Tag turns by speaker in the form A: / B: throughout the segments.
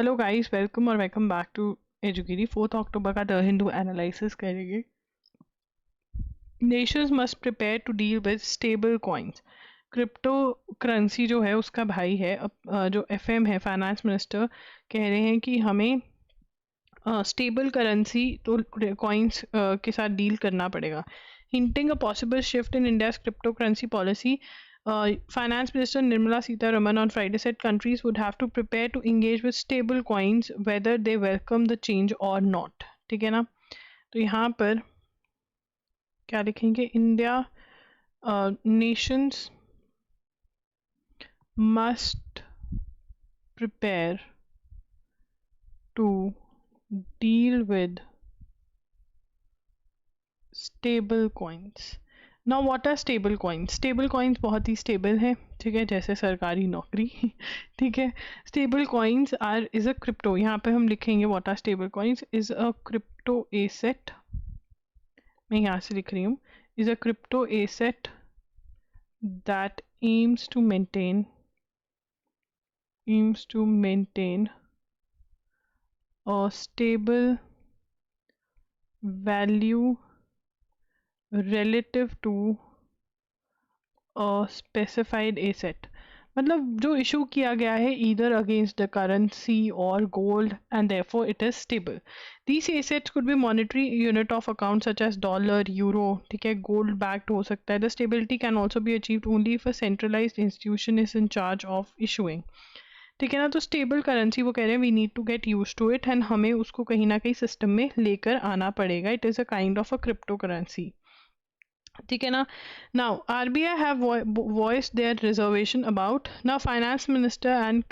A: Hello guys, welcome और welcome back to एजुगिरी। 4 अक्टूबर का द हिंदू एनालिसिस करेंगे। Nations must prepare to deal with stable coins. Crypto currency जो है उसका भाई है जो एफएम है, फाइनेंस मिनिस्टर, कह रहे हैं कि हमें स्टेबल करेंसी तो कॉइन्स के साथ डील करना पड़ेगा। Hinting a possible shift in India's crypto currency policy, Finance Minister Nirmala Sitharaman on Friday said countries would have to prepare to engage with stable coins whether they welcome the change or not। ठीक है ना। तो यहाँ पर क्या लिखेंगे? India nations must prepare to deal with stable coins. Now what are stable coins? Stable coins बहुत ही स्टेबल है, ठीक है, जैसे सरकारी नौकरी। ठीक है। Stable coins are is a crypto, यहाँ पे हम लिखेंगे what are stable coins is a crypto asset. मैं यहाँ से लिख रही हूँ, is a crypto asset that aims to maintain a stable value relative to specified asset. मतलब जो इशू किया गया है ईदर अगेंस्ट द करेंसी और gold and therefore it is stable. These assets could be monetary unit of account such as dollar, euro, ठीक है, gold backed हो सकता है। The stability can also be achieved only if a centralised institution is in charge of issuing. ठीक है ना। तो stable currency वो कह रहे हैं we need to get use to it and हमें उसको कहीं ना कहीं सिस्टम में लेकर आना पड़ेगा। It is a kind of a crypto currency. ठीक है ना। Now RBI have voiced their reservation about. Now finance minister and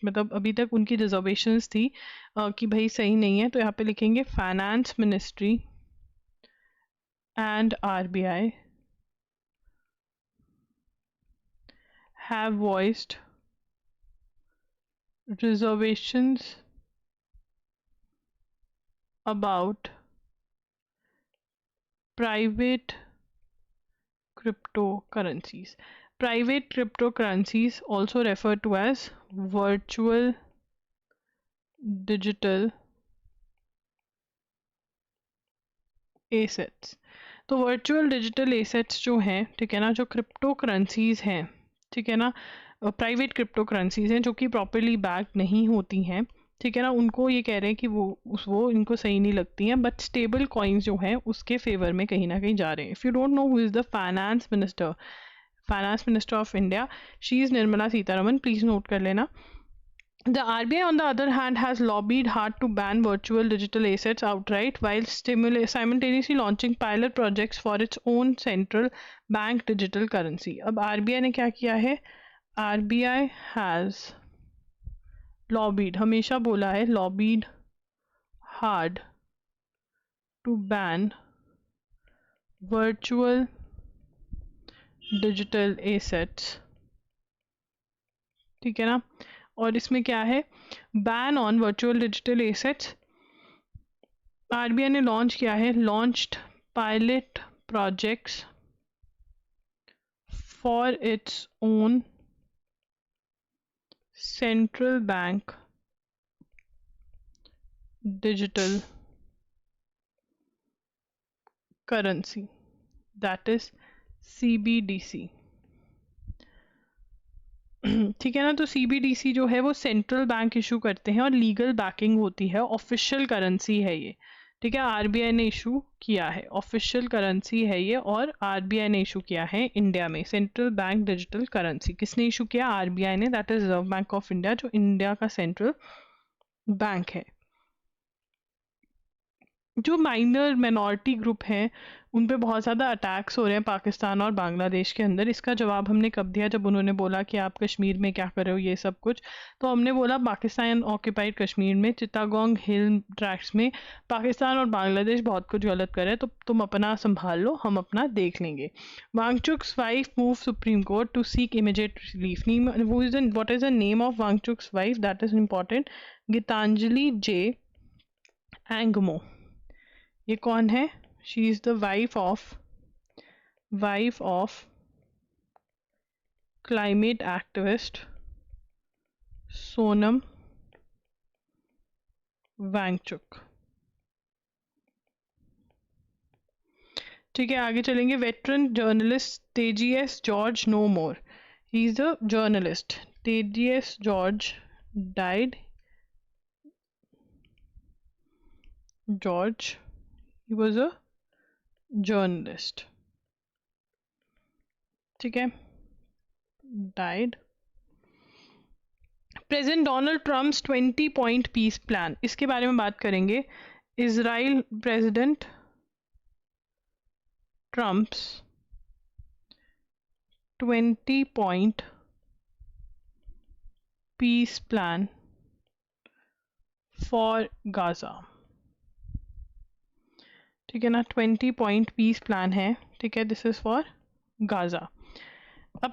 A: मतलब अभी तक उनकी रिजर्वेशंस थी कि भाई सही नहीं है, तो यहाँ पे लिखेंगे finance ministry and RBI have voiced reservations about private cryptocurrencies. Private cryptocurrencies, also referred to as virtual digital assets। तो वर्चुअल डिजिटल एसेट्स जो हैं, ठीक है ना, जो क्रिप्टो करेंसीज हैं, ठीक है ना, प्राइवेट क्रिप्टो करेंसीज हैं जो कि प्रॉपरली बैक्ड नहीं होती हैं, ठीक है ना, उनको ये कह रहे हैं कि वो इनको सही नहीं लगती हैं, बट स्टेबल कॉइन्स जो हैं उसके फेवर में कहीं ना कहीं जा रहे हैं। If you don't know who is the finance minister of India, she is Nirmala Sitharaman, please note कर लेना। The RBI, on the other hand, has lobbied hard to ban virtual digital assets outright while simultaneously launching pilot projects for its own central bank digital currency। अब RBI ने क्या किया है? RBI has lobbied, हमेशा बोला है lobbied hard to ban virtual digital assets। ठीक है ना। और इसमें क्या है? Ban on virtual digital assets. RBI ने लॉन्च किया है, launched pilot projects for its own central bank digital currency, that is CBDC. ठीक है ना। तो सीबीडीसी जो है वो सेंट्रल बैंक इशू करते हैं और लीगल बैकिंग होती है, ऑफिशियल करेंसी है ये। ठीक है, आरबीआई ने इशू किया है, ऑफिशियल करेंसी है ये, और आरबीआई ने इशू किया है इंडिया में सेंट्रल बैंक डिजिटल करेंसी। किसने इशू किया? आरबीआई ने, that is reserve bank of India, जो इंडिया का सेंट्रल बैंक है। जो माइनर माइनॉरिटी ग्रुप हैं उन पे बहुत ज़्यादा अटैक्स हो रहे हैं पाकिस्तान और बांग्लादेश के अंदर। इसका जवाब हमने कब दिया? जब उन्होंने बोला कि आप कश्मीर में क्या कर रहे हो ये सब कुछ, तो हमने बोला पाकिस्तान ऑक्यूपाइड कश्मीर में चित्तागोंग हिल ट्रैक्ट्स में पाकिस्तान और बांग्लादेश बहुत कुछ गलत कर रहे हैं, तो तुम अपना संभाल लो, हम अपना देख लेंगे। Wangchuk's wife move Supreme Court to seek immediate relief. What is the name of Wangchuk's wife? That is important. Gitanjali J Angmo. ये कौन है? She is the wife of climate activist Sonam Wangchuk. ठीक है, आगे चलेंगे। Veteran journalist TJS George no more, he is a journalist. TJS George died. George, he was a journalist. ठीक है, died. President Donald Trump's 20-point peace plan, इसके बारे में बात करेंगे। Israel president Trump's 20-point peace plan for Gaza. ठीक है ना, 20-point पीस प्लान है। ठीक है, this is for Gaza.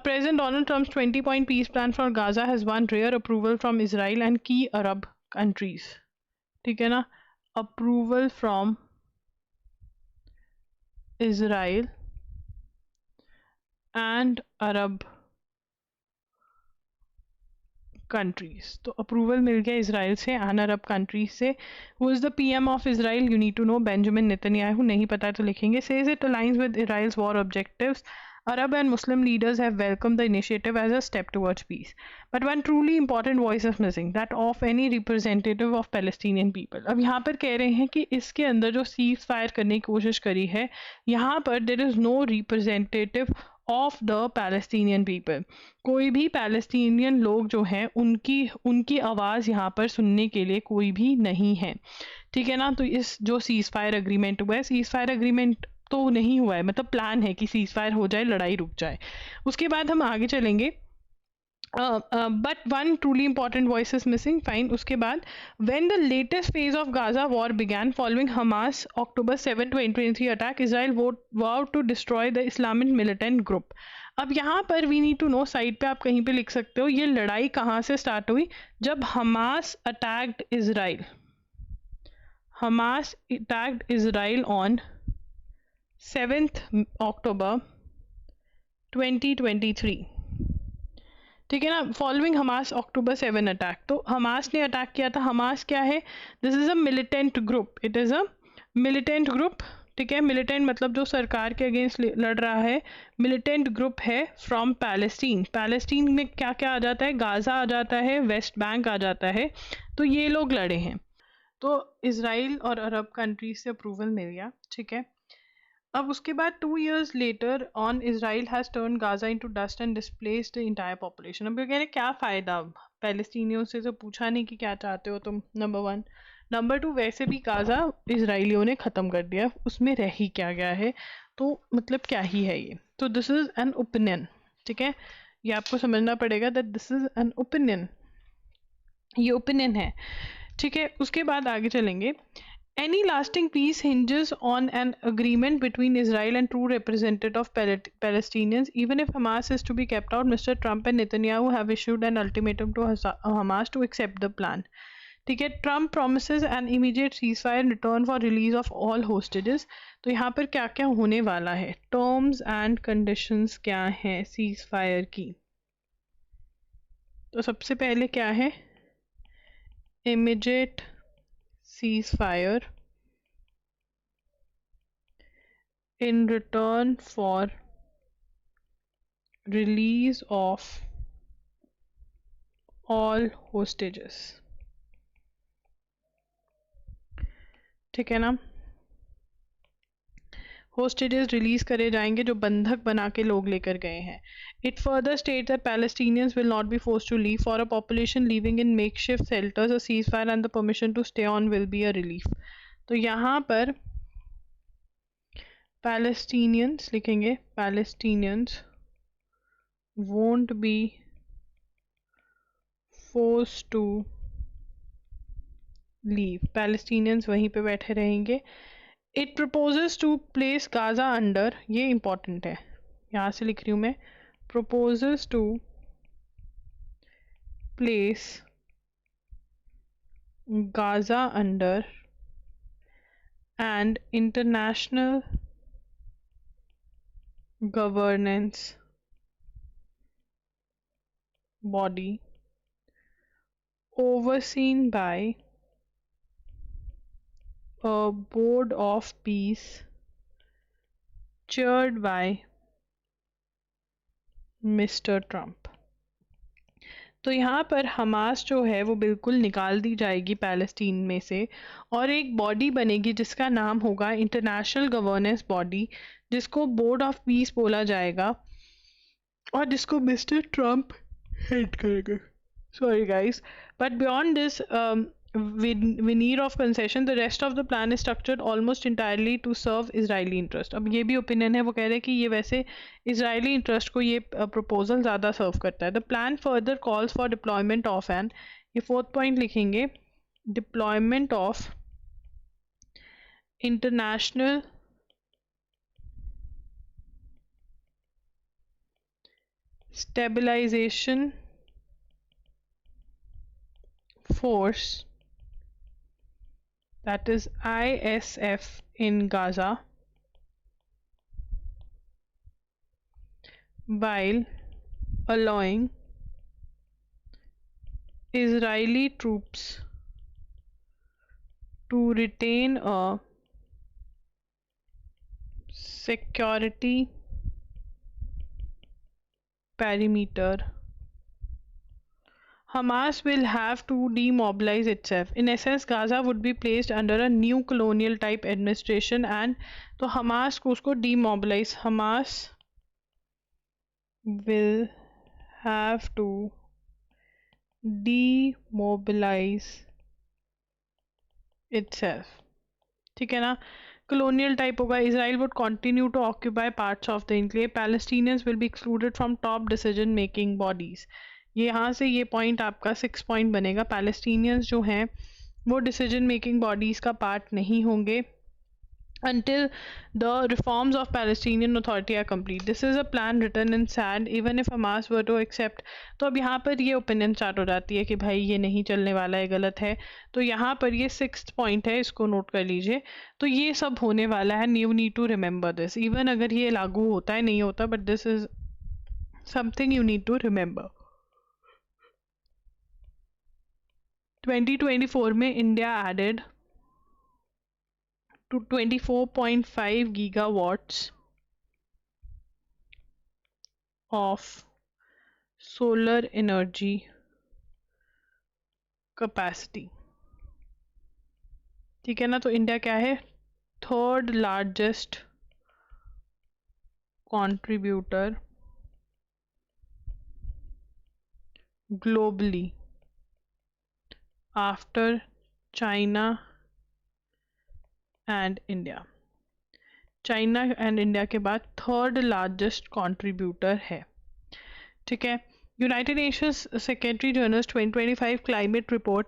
A: President Donald Trump's 20-point peace plan for Gaza has won rare approval from Israel and key Arab countries. ठीक है ना, approval from Israel and Arab countries. तो approval मिल गया Israel से एंड अरब कंट्रीज से। Who is the PM of Israel? You need to know, Benjamin Netanyahu. नहीं पता तो लिखेंगे। Says it aligns with Israel's war objectives. Arab and Muslim leaders have welcomed the initiative as a step towards peace. But one truly important voice is missing, that of any representative of Palestinian people. अब यहाँ पर कह रहे हैं कि इसके अंदर जो सीज फायर करने की कोशिश करी है, यहाँ पर there is no representative of the Palestinian people. कोई भी पैलेस्टीनियन लोग जो हैं उनकी आवाज़ यहाँ पर सुनने के लिए कोई भी नहीं है। ठीक है ना, तो इस जो सीज फायर अग्रीमेंट हुआ है, सीज फायर अग्रीमेंट तो नहीं हुआ है, मतलब प्लान है कि सीज फायर हो जाए, लड़ाई रुक जाए। उसके बाद हम आगे चलेंगे। But one truly important voice is missing, fine. उसके बाद when the latest phase of Gaza war began following Hamas October 7, 2023 attack, Israel vowed to destroy the Islamic militant group. अब यहाँ पर we need to know, side पे आप कहीं पे लिख सकते हो, ये लड़ाई कहाँ से स्टार्ट हुई? जब Hamas attacked Israel. Hamas attacked Israel on 7th October 2023। ठीक है ना, फॉलोइंग हमास October 7 अटैक। तो हमास ने अटैक किया था। हमास क्या है? This is a militant group, it is a militant group. ठीक है, मिलिटेंट मतलब जो सरकार के अगेंस्ट लड़ रहा है, मिलिटेंट ग्रुप है फ्रॉम पैलेस्टीन। पैलेस्टीन में क्या क्या आ जाता है? गाजा आ जाता है, वेस्ट बैंक आ जाता है, तो ये लोग लड़े हैं। तो इसराइल और अरब कंट्रीज से अप्रूवल मिल गया। ठीक है, अब उसके बाद 2 years later on Israel has turned Gaza into dust and displaced the entire population। अब ये कह रहे क्या फ़ायदा? अब पैलेस्टीनियों से तो पूछा नहीं कि क्या चाहते हो तुम, नंबर 1। नंबर 2, वैसे भी गाजा इसराइलियों ने ख़त्म कर दिया, उसमें रह ही क्या गया है? तो मतलब क्या ही है ये? तो दिस इज़ एन ओपिनियन। ठीक है, ये आपको समझना पड़ेगा that this is an opinion, ये ओपिनियन है। ठीक है, उसके बाद आगे चलेंगे। Any lasting peace hinges on an agreement between Israel and true representative of Palestinians. Even if Hamas is to be kept out, Mr. Trump and Netanyahu have issued an ultimatum to Hamas to accept the plan. ठीक है, Trump promises an immediate ceasefire in return for release of all hostages. तो यहाँ पर क्या क्या होने वाला है? Terms and conditions क्या हैं ceasefire की? तो सबसे पहले क्या है? Immediate ceasefire in return for release of all hostages। ठीक है ना, होस्टेजेस रिलीज करे जाएंगे जो बंधक बना के लोग लेकर गए हैं। It further state that Palestinians will not be forced to leave. For a population living in makeshift shelters, a ceasefire and the permission to stay on will be a relief. तो यहाँ पर पैलेस्टीनियंस लिखेंगे, Palestinians won't be forced to leave। Palestinians वहीं पे बैठे रहेंगे। It proposes to place Gaza under, ये important है, यहाँ से लिख रही हूँ मैं, proposes to place Gaza under and international governance body overseen by a board of peace chaired by Mr. Trump. तो यहाँ पर हमास जो है वो बिल्कुल निकाल दी जाएगी पैलेस्टीन में से, और एक बॉडी बनेगी जिसका नाम होगा इंटरनेशनल गवर्नेंस बॉडी, जिसको बोर्ड ऑफ पीस बोला जाएगा, और जिसको मिस्टर ट्रम्प हेड करेंगे. Sorry guys, but beyond this veneer of concession, the rest of the plan is structured almost entirely to serve Israeli interest. अब ये भी opinion है, वो कह रहे हैं कि ये वैसे Israeli interest को ये proposal ज़्यादा serve करता है. The plan further calls for deployment of an, ये fourth point लिखेंगे, deployment of international stabilization force, that is ISF, in Gaza, while allowing Israeli troops to retain a security perimeter. Hamas will have to demobilize itself. In essence, Gaza would be placed under a new colonial type administration, and तो Hamas को उसको demobilize, Hamas will have to demobilize itself. ठीक है ना, colonial type होगा. Israel would continue to occupy parts of the enclave. Palestinians will be excluded from top decision making bodies. ये यहाँ से ये पॉइंट आपका 6 पॉइंट बनेगा. पैलेस्टीनियंस जो हैं वो डिसीजन मेकिंग बॉडीज का पार्ट नहीं होंगे until the reforms of Palestinian Authority are complete. This is a plan written in sand even if Hamas were to accept. तो अब यहाँ पर ये ओपिनियन स्टार्ट हो जाती है कि भाई ये नहीं चलने वाला है, गलत है. तो यहाँ पर ये 6th पॉइंट है, इसको नोट कर लीजिए. तो ये सब होने वाला है. You need to remember this, even अगर ये लागू होता है नहीं होता, but this is something you need to remember. 2024 में India added to 24.5 gigawatts of solar energy capacity. ठीक है ना, तो इंडिया क्या है, 3rd largest contributor globally after China and India. China and India के बाद 3rd लार्जेस्ट कॉन्ट्रीब्यूटर है. ठीक है. United Nations secretary general 2025 climate report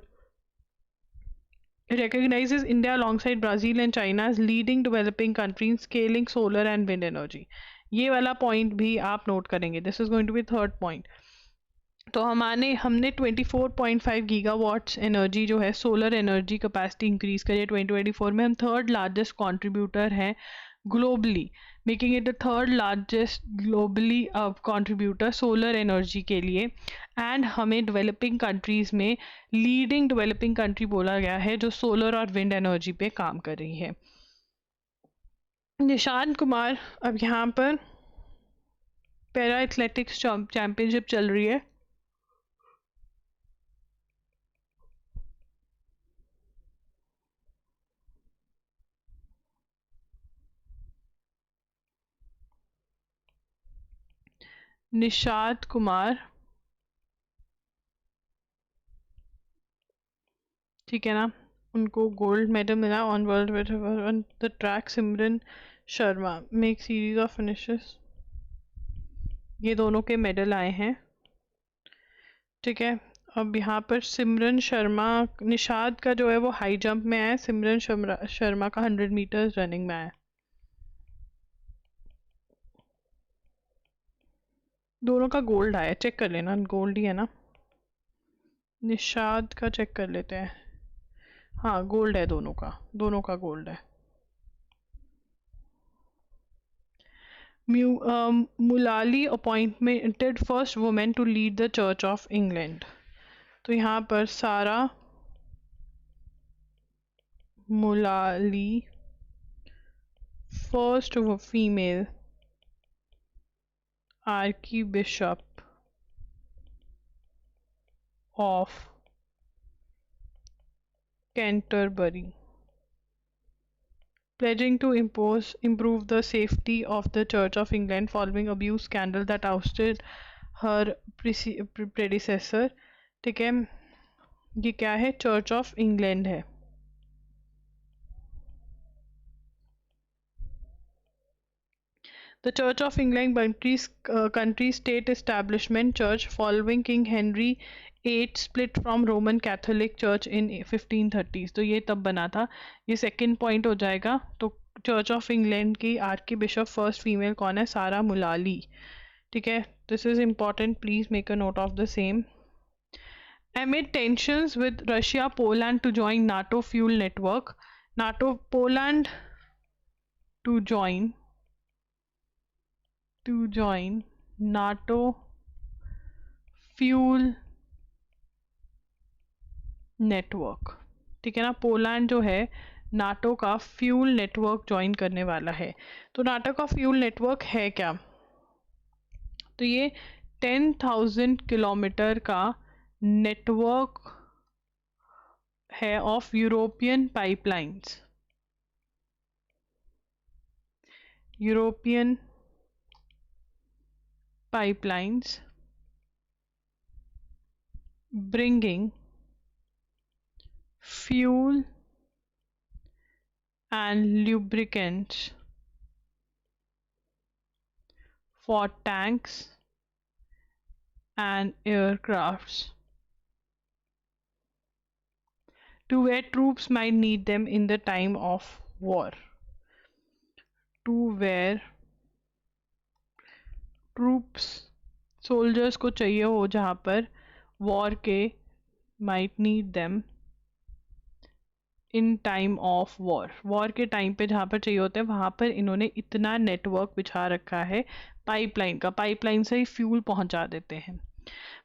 A: recognizes India alongside Brazil and China as leading developing country in scaling solar and wind energy. ये वाला point भी आप note करेंगे. This is going to be 3rd point. तो हमने 24.5 gigawatts energy जो है solar energy capacity increase करी है 2024 में. हम 3rd लार्जेस्ट कॉन्ट्रीब्यूटर हैं globally, making it the 3rd largest globally contributor solar energy के लिए. एंड हमें डेवलपिंग कंट्रीज़ में लीडिंग डेवलपिंग कंट्री बोला गया है जो सोलर और विंड एनर्जी पे काम कर रही है. निशांत कुमार, अब यहाँ पर पैरा एथलेटिक्स चैम्पियनशिप चल रही है. निशांत कुमार, ठीक है ना, उनको गोल्ड मेडल मिला on world on the track. Simran Sharma make series of finishes, ये दोनों के मेडल आए हैं. ठीक है. अब यहाँ पर सिमरन शर्मा, निशाद का जो है वो हाई जंप में आया, सिमरन शर्मा का 100 मीटर्स रनिंग में आया. दोनों का गोल्ड आया, चेक कर लेना, गोल्ड ही है ना. निशाद का चेक कर लेते हैं. हाँ गोल्ड है, दोनों का गोल्ड है. Mullally appointmented first women to lead the Church of England. तो यहाँ पर सारा Mulali, first female archbishop of Canterbury, pledging to improve the safety of the Church of England following abuse scandal that ousted her predecessor. ठीक है, ये क्या है? Church of England है। The Church of England country state establishment church following King Henry VIII split from Roman Catholic Church in 1530s। तो ये तब बना था। ये सेकंड पॉइंट हो जाएगा। तो चर्च ऑफ इंग्लैंड की आर्की बिशप फर्स्ट फीमेल कौन है? सारा मुलाली। ठीक है, this is important, please make a note of the same. Amid tensions with Russia, Poland to join NATO fuel network. Poland to join NATO fuel network. ठीक है ना, Poland जो है नाटो का फ्यूल नेटवर्क ज्वाइन करने वाला है। तो नाटो का फ्यूल नेटवर्क है क्या? तो ये 10,000 किलोमीटर का नेटवर्क है of European pipelines. European pipelines bringing fuel and lubricants for tanks and aircrafts to where troops might need them in the time of war. To where troops, soldiers को चाहिए हो जहाँ पर war के might need them in time of war के time पे जहाँ पर चाहिए होते हैं वहाँ पर इन्होंने इतना नेटवर्क बिछा रखा है पाइपलाइन का, पाइपलाइन से ही फ्यूल पहुँचा देते हैं।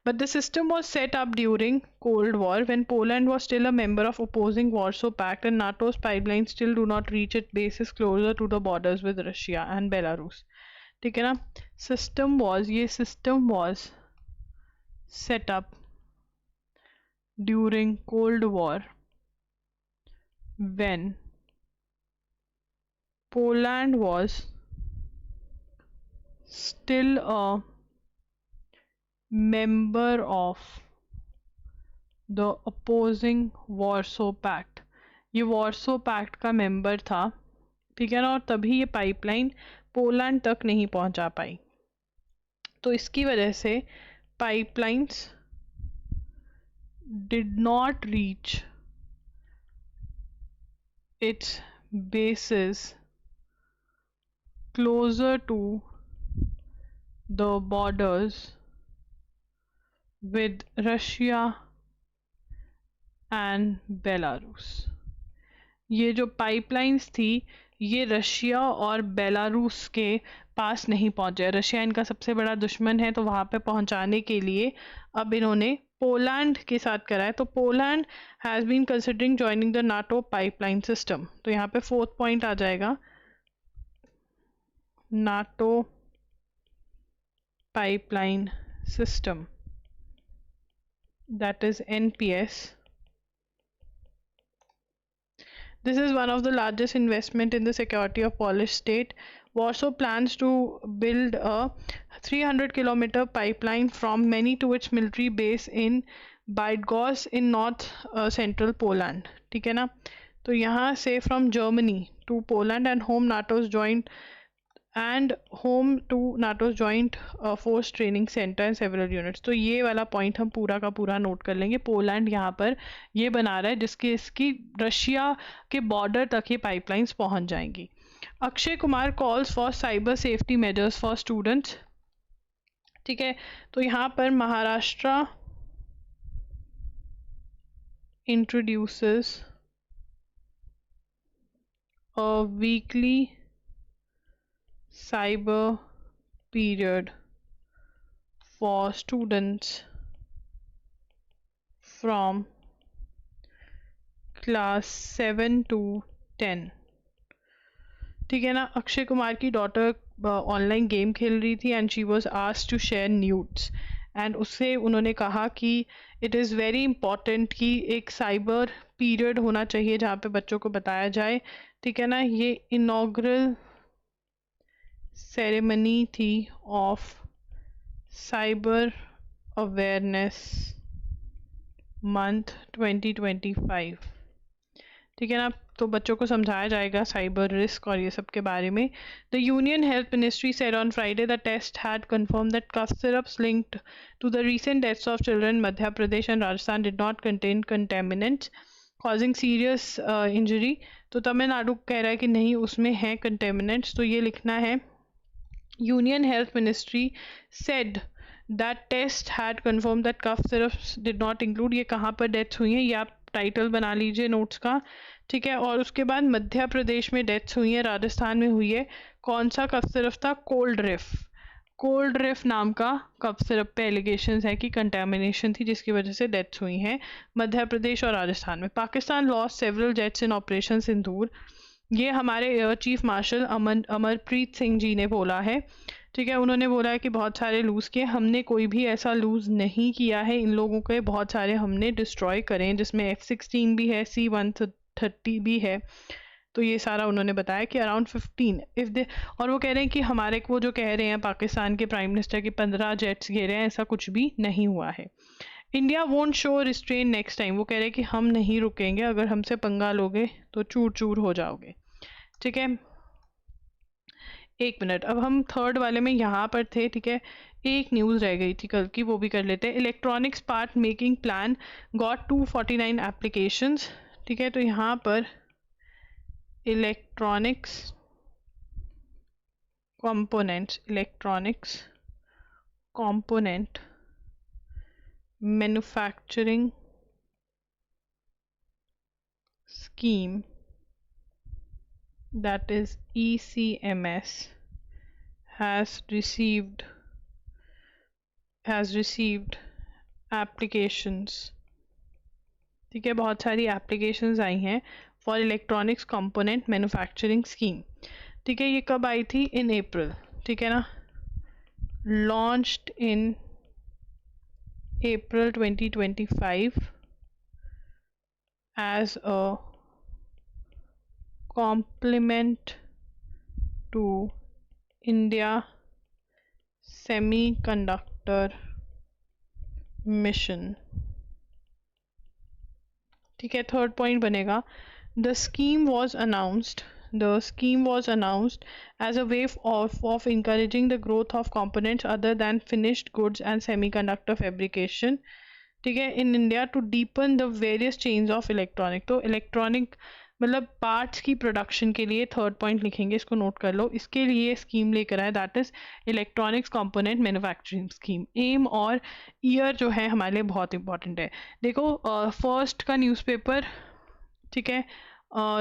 A: But the system was set up during Cold War when Poland was still a member of opposing Warsaw Pact and NATO's pipelines still do not reach its bases closer to the borders with Russia and Belarus. ठीक है ना, ये system was set up during Cold War when Poland was still a member of the opposing Warsaw Pact। ये Warsaw pact का member था, ठीक है ना, और तभी ये पाइपलाइन पोलैंड तक नहीं पहुंचा पाई। तो इसकी वजह से pipelines did not reach its bases closer to the borders with Russia and Belarus। ये जो पाइपलाइंस थी ये रशिया और बेलारूस के पास नहीं पहुंचे। रशिया इनका सबसे बड़ा दुश्मन है, तो वहां पे पहुंचाने के लिए अब इन्होंने पोलैंड के साथ करा है। तो Poland has been considering joining the NATO pipeline system. तो यहाँ पे फोर्थ पॉइंट आ जाएगा NATO pipeline system, that is NPS। This is one of the largest investment in the security of Polish state. Warsaw plans to build a 300-kilometer pipeline from Meni to its military base in Bydgoszcz in north central Poland। ठीक है ना, तो यहाँ से from Germany to Poland and home to NATO's joint force training center and several units। तो ये वाला point हम पूरा का पूरा नोट कर लेंगे। पोलैंड यहाँ पर ये बना रहा है जिसके इसकी रशिया के बॉर्डर तक ये पाइपलाइंस पहुंच जाएंगी। Akshay Kumar calls for cyber safety measures for students. ठीक है, तो यहाँ पर Maharashtra introduces a weekly cyber period for students from class 7 to 10, ठीक है ना। अक्षय कुमार की डॉटर ऑनलाइन गेम खेल रही थी and she was asked to share nudes, and उससे उन्होंने कहा कि इट इज़ वेरी इंपॉर्टेंट कि एक साइबर पीरियड होना चाहिए जहाँ पे बच्चों को बताया जाए, ठीक है ना। ये इनॉग्रल सेरेमनी थी ऑफ साइबर अवेयरनेस मंथ 2025, ठीक है ना। तो बच्चों को समझाया जाएगा साइबर रिस्क और ये सब के बारे में। The union health ministry said on Friday the test had confirmed that cough syrups linked to the recent deaths of children in Madhya Pradesh and Rajasthan did not contain contaminants causing serious injury। तो तमिलनाडु कह रहा है कि नहीं उसमें है contaminants, तो ये लिखना है union health ministry said that test had confirmed that cough syrups did not include। ये कहाँ पर डेथ्स हुई हैं ये आप टाइटल बना लीजिए नोट्स का, ठीक है। और उसके बाद मध्य प्रदेश में डेथ्स हुई है, राजस्थान में हुई है। कौन सा कफ सिरप था? कोल्ड रिफ। कोल्ड रिफ नाम का कफ सिरप पे एलिगेशंस है कि कंटेमिनेशन थी जिसकी वजह से डेथ्स हुई हैं मध्य प्रदेश और राजस्थान में। Pakistan lost several jets in operation Sindoor. ये हमारे air chief marshal Amarpreet Singh ji ने बोला है, ठीक है। उन्होंने बोला है कि बहुत सारे लूज़ किए, हमने कोई भी ऐसा लूज़ नहीं किया है, इन लोगों के बहुत सारे हमने डिस्ट्रॉय करें, जिसमें F-16 भी है, C-130 भी है। तो ये सारा उन्होंने बताया कि अराउंड 15 इफ़ दे, और वो कह रहे हैं कि हमारे को जो कह रहे हैं पाकिस्तान के प्राइम मिनिस्टर के 15 जेट्स घेरे हैं, ऐसा कुछ भी नहीं हुआ है। India won't show restrain next time. वो कह रहे हैं कि हम नहीं रुकेंगे, अगर हमसे पंगा लोगे तो चूर चूर हो जाओगे, ठीक है। एक मिनट, अब हम थर्ड वाले में यहाँ पर थे, ठीक है। एक न्यूज़ रह गई थी कल की, वो भी कर लेते हैं। Electronics part making plan got 249 applications, ठीक है। तो यहाँ पर electronics component manufacturing scheme, that is ECMS, has received applications, ठीक है। बहुत सारी एप्लीकेशंस आई हैं for electronics component manufacturing scheme, ठीक है। ये कब आई थी? इन अप्रैल, ठीक है ना। Launched in April 2025 as a complement to India semiconductor mission, ठीक है। थर्ड पॉइंट बनेगा the scheme was announced as a way of encouraging the growth of components other than finished goods and semiconductor fabrication, ठीक है, in India to deepen the various chains of electronic। तो electronic मतलब parts की production के लिए third point लिखेंगे, इसको note कर लो। इसके लिए स्कीम लेकर आए, that is electronics component manufacturing scheme. एम और ईयर जो है हमारे लिए बहुत इंपॉर्टेंट है। देखो फर्स्ट का न्यूज़पेपर, ठीक है,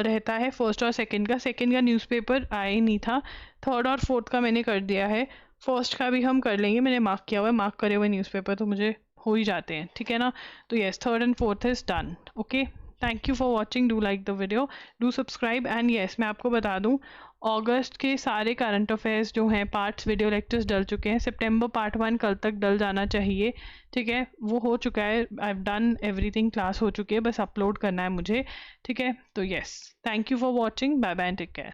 A: रहता है फर्स्ट और सेकंड का न्यूज़पेपर आया ही नहीं था। थर्ड और फोर्थ का मैंने कर दिया है, फर्स्ट का भी हम कर लेंगे, मैंने मार्क किया हुआ है, मार्क करे हुए न्यूज़पेपर तो मुझे हो ही जाते हैं, ठीक है ना। तो yes, third and fourth is done. Okay, thank you for watching, do like the video, do subscribe. And yes, मैं आपको बता दूं अगस्त के सारे करंट अफेयर्स जो हैं पार्ट्स वीडियो लेक्चर्स डल चुके हैं। सितंबर पार्ट 1 कल तक डल जाना चाहिए, ठीक है, वो हो चुका है। I have done everything, class हो चुकी है, बस अपलोड करना है मुझे, ठीक है। तो yes, thank you for watching, bye bye and take care.